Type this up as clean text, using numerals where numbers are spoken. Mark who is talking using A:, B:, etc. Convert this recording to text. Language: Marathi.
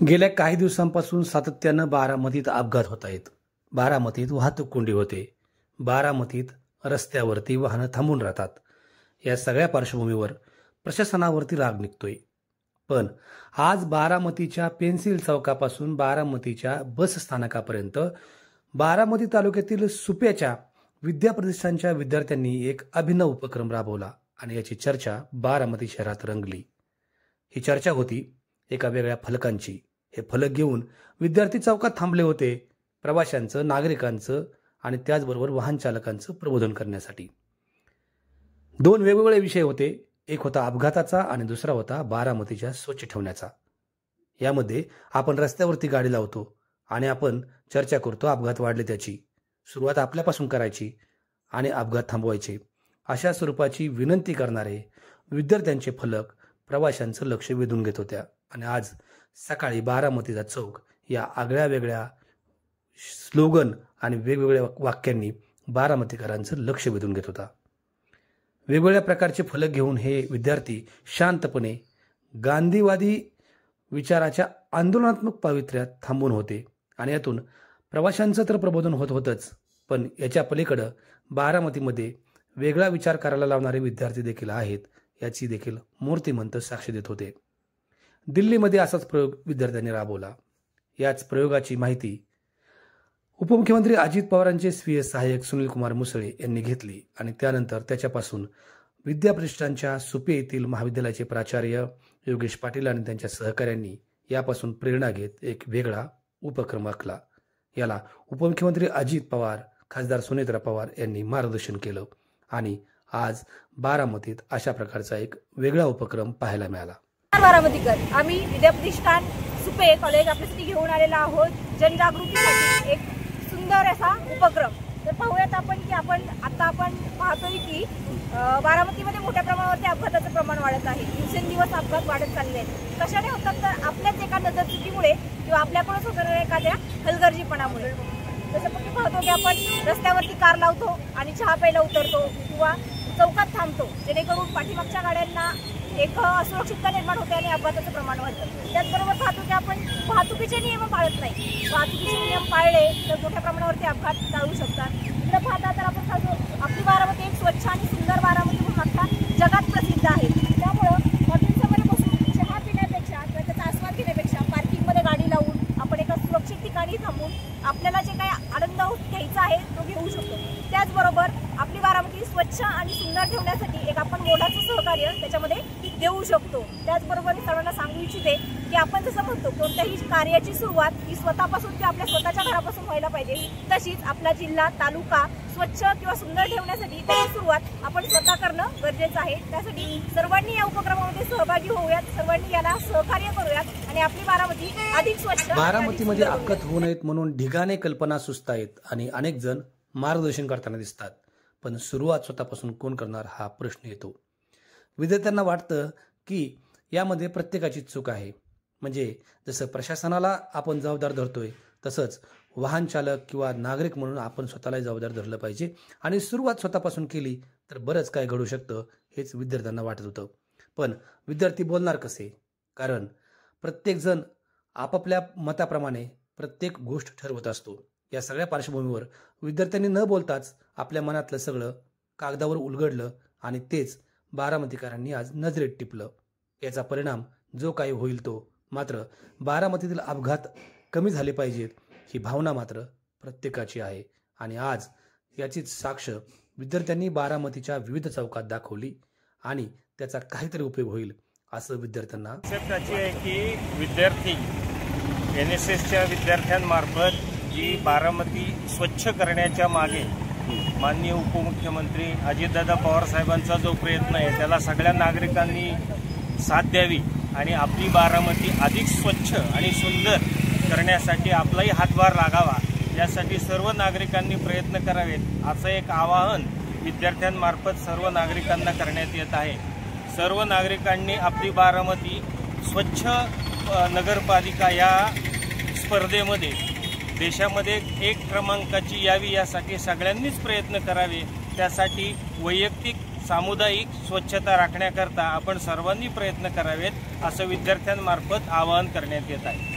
A: गेल्या काही दिवसांपासून सातत्यानं बारामतीत अपघात होत आहेत। बारामतीत वाहतूक कोंडी होते। बारामतीत रस्त्यावरती वाहनं थांबून राहतात। या सगळ्या पार्श्वभूमीवर प्रशासनावरती राग निघतोय। पण आज बारामतीच्या पेन्सिल चौकापासून बारामतीच्या बस स्थानकापर्यंत बारामती तालुक्यातील सुप्याच्या विद्याप्रतिष्ठानच्या विद्यार्थ्यांनी एक अभिनव उपक्रम राबवला आणि याची चर्चा बारामती शहरात रंगली। ही चर्चा होती एका वेगळ्या फलकांची। हे फलक घेऊन विद्यार्थी चौकात थांबले होते प्रवाशांचं, नागरिकांचं आणि त्याचबरोबर वाहन चालकांचं प्रबोधन करण्यासाठी। दोन वेगवेगळे विषय होते। एक होता अपघाताचा आणि दुसरा होता बारामतीच्या स्वच्छ ठेवण्याचा। यामध्ये आपण रस्त्यावरती गाडी लावतो आणि आपण चर्चा करतो अपघात वाढले त्याची। सुरुवात आपल्यापासून करायची आणि अपघात थांबवायचे अशा स्वरूपाची विनंती करणारे विद्यार्थ्यांचे फलक प्रवाशांचं लक्ष वेधून घेत होत्या। आणि आज सकाळी बारामतीचा चौक या आगळ्या वेगळ्या स्लोगन आणि वेगवेगळ्या वाक्यांनी बारामतीकरांचं लक्ष वेधून घेत होता। वेगवेगळ्या प्रकारचे फलक घेऊन हे विद्यार्थी शांतपणे गांधीवादी विचाराच्या आंदोलनात्मक पावित्र्यात थांबून होते आणि यातून प्रवाशांचं तर प्रबोधन होत होतच, पण याच्या पलीकडे बारामतीमध्ये वेगळा विचार करायला लावणारे विद्यार्थी देखील आहेत याची देखील मूर्तिमंत साक्ष देत होते। दिल्लीमध्ये असाच प्रयोग विद्यार्थ्यांनी राबवला। याच प्रयोगाची माहिती उपमुख्यमंत्री अजित पवारांचे स्वीय सहाय्यक सुनील कुमार मुसळे यांनी घेतली आणि त्यानंतर त्याच्यापासून विद्याप्रतिष्ठानच्या सुपे येथील महाविद्यालयाचे प्राचार्य योगेश पाटील आणि त्यांच्या सहकाऱ्यांनी यापासून प्रेरणा घेत एक वेगळा उपक्रम आखला। याला उपमुख्यमंत्री अजित पवार, खासदार सुनेत्रा पवार यांनी मार्गदर्शन केलं आणि आज बारामतीत अशा प्रकारचा एक वेगळा उपक्रम पाहायला मिळाला।
B: बारामतीकर आम्ही विद्याप्रतिष्ठान सुपे कॉलेज आपल्यासाठी घेऊन आलेला आहोत जनजागृतीसाठी एक सुंदर असा उपक्रम। तर पाहूयात आपण की आपण पाहतोय की बारामतीमध्ये मोठ्या प्रमाणावरती अपघाताचं प्रमाण वाढत आहे। दिवसेंदिवस अपघात वाढत चालले आहेत। कशाने होतात तर आपल्याच एका नजरचुकीमुळे किंवा आपल्याकडून होणाऱ्या एखाद्या हलगर्जीपणामुळे। जसं आपण पाहतो की आपण रस्त्यावरती कार लावतो आणि चहा प्यायला उतरतो किंवा चौकात थांबतो, जेणेकरून पाठीमागच्या गाड्यांना एक असुरक्षितता निर्माण होते आणि अपघाताचं प्रमाण वाढतं। त्याचबरोबर पाहतो की आपण वाहतुकीचे नियम पाळत नाही। वाहतुकीचे नियम पाळले तर मोठ्या प्रमाणावरती अपघात टाळू शकतात। इकडे पाहता तर आपण पाहतो आपली बारामती एक स्वच्छ आणि सुंदर बारामती म्हणून अख्खा जगात प्रसिद्ध आहे। त्यामुळं हॉटेल्समध्ये बसून चहा पिण्यापेक्षा किंवा त्याचा आस्वाद घेण्यापेक्षा पार्किंगमध्ये गाडी लावून आपण एका सुरक्षित ठिकाणी थांबून आपल्याला जे काही आनंद घ्यायचा आहे तो घेऊ शकतो। त्याचबरोबर आपली बारामती स्वच्छ आणि सुंदर ठेवण्यासाठी एक आपण मोलाचं सहकार्य त्याच्यामध्ये देऊ शकतो। त्याचबरोबर सर्वांना सांगू इच्छिते की आपण जसं म्हणतो कोणत्याही कार्याची सुरुवात ही स्वतःपासून किंवा आपल्या स्वतःच्या घरापासून व्हायला पाहिजे, तशीच आपला जिल्हा तालुका स्वच्छ किंवा सुंदर ठेवण्यासाठी त्याची सुरुवात आपण स्वतः करणं गरजेचं आहे। त्यासाठी सर्वांनी या उपक्रमामध्ये सहभागी होऊयात, सर्वांनी याला सहकार्य करूयात आणि आपली बारामती अधिक स्वच्छ।
A: बारामतीमध्ये अपघात होऊ नयेत म्हणून ढिगाने कल्पना सुचतायत आणि अनेक जण मार्गदर्शन करताना दिसतात, पण सुरुवात स्वतःपासून कोण करणार हा प्रश्न येतो। विद्यार्थ्यांना वाटतं की यामध्ये प्रत्येकाची चूक आहे। म्हणजे जसं प्रशासनाला आपण जबाबदार धरतोय तसंच वाहन चालक किंवा नागरिक म्हणून आपण स्वतःला जबाबदार धरलं पाहिजे आणि सुरुवात स्वतःपासून केली तर बरंच काय घडू शकतं हेच विद्यार्थ्यांना वाटत होतं। पण विद्यार्थी बोलणार कसे? कारण प्रत्येक जण आपापल्या मताप्रमाणे प्रत्येक गोष्ट ठरवत असतो। या सगळ्या पार्श्वभूमीवर विद्यार्थ्यांनी न बोलताच आपल्या मनातलं सगळं कागदावर उलगडलं आणि तेच बारामतीकरांनी आज नजरेत टिपलं। याचा परिणाम जो काही होईल तो मात्र बारामतीतील अपघात कमी झाले पाहिजेत ही भावना मात्र प्रत्येकाची आहे आणि आज याचीच साक्ष विद्यार्थ्यांनी बारामतीच्या विविध चौकात दाखवली आणि त्याचा काहीतरी उपयोग होईल असं विद्यार्थ्यांना
C: आहे की विद्यार्थी NSSच्या विद्यार्थ्यांमार्फत जी बारामती स्वच्छ करण्याच्या मागे माननीय उपमुख्यमंत्री अजितदादा पवार साहेबांचा जो प्रयत्न आहे त्याला सगळ्या नागरिकांनी साथ द्यावी आणि आपली बारामती अधिक स्वच्छ आणि सुंदर करण्यासाठी आपलाही हातभार लागावा यासाठी सर्व नागरिकांनी प्रयत्न करावेत असं एक आवाहन विद्यार्थ्यांमार्फत सर्व नागरिकांना करण्यात येत आहे। सर्व नागरिकांनी आपली बारामती स्वच्छ नगरपालिका या स्पर्धेमध्ये देशामध्ये 1 क्रमांकाची यावी यासाठी सगळ्यांनीच प्रयत्न करावे। त्यासाठी वैयक्तिक सामुदायिक स्वच्छता राखण्याकरता आपण सर्वांनी प्रयत्न करावेत असं विद्यार्थ्यांमार्फत आवाहन करण्यात येत आहे।